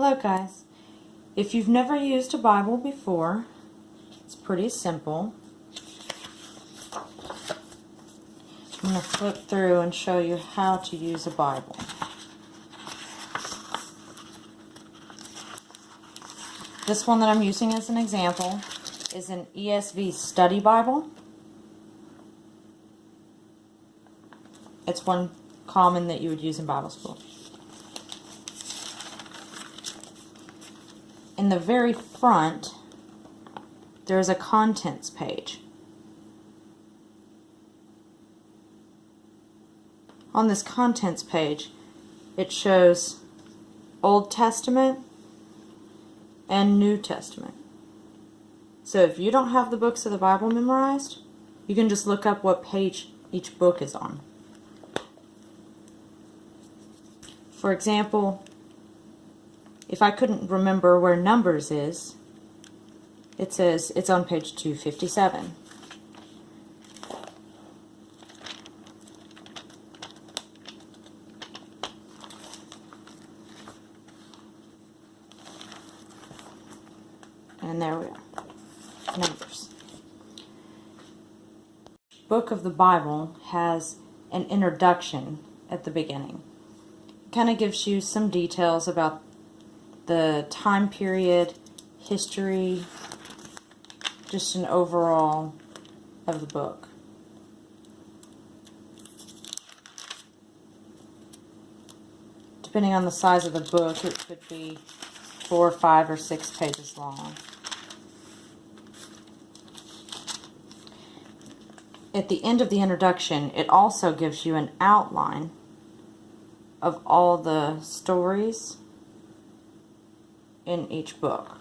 Hello guys. If you've never used a Bible before, it's pretty simple. I'm going to flip through and show you how to use a Bible. This one that I'm using as an example is an ESV Study Bible. It's one common that you would use in Bible school. In the very front, there's a contents page. On this contents page, it shows Old Testament and New Testament. So if you don't have the books of the Bible memorized, you can just look up what page each book is on. For example, if I couldn't remember where Numbers is, it says it's on page 257. And there we are. Numbers. Book of the Bible has an introduction at the beginning. It kind of gives you some details about the time period, history, just an overall of the book. Depending on the size of the book, it could be 4, 5, or 6 pages long. At the end of the introduction, it also gives you an outline of all the stories in each book.